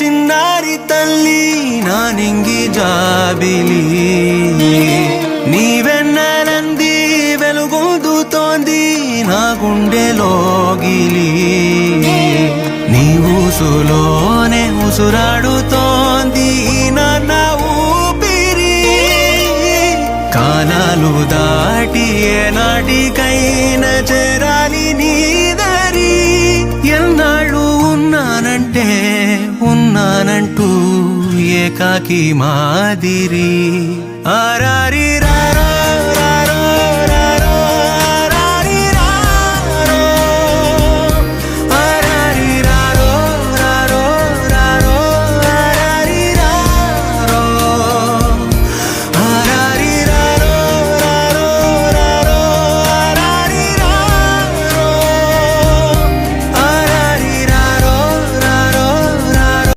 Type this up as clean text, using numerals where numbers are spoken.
చిన్నారి తల్లి నా నింగి జాబిలి నీవెన్నెలంది వెలుగొందుతోంది నా గుండెలోగిలి నీ ఊసులోనే ఉసురాడుతోంది నా ఊపిరి కాలాలు దాటి ఏనాటికైనా చేరాలి నీ దరి ఎన్నాళ్ళు ఉన్నానంటూ ఏకాకి మాదిరి ఆరారి రా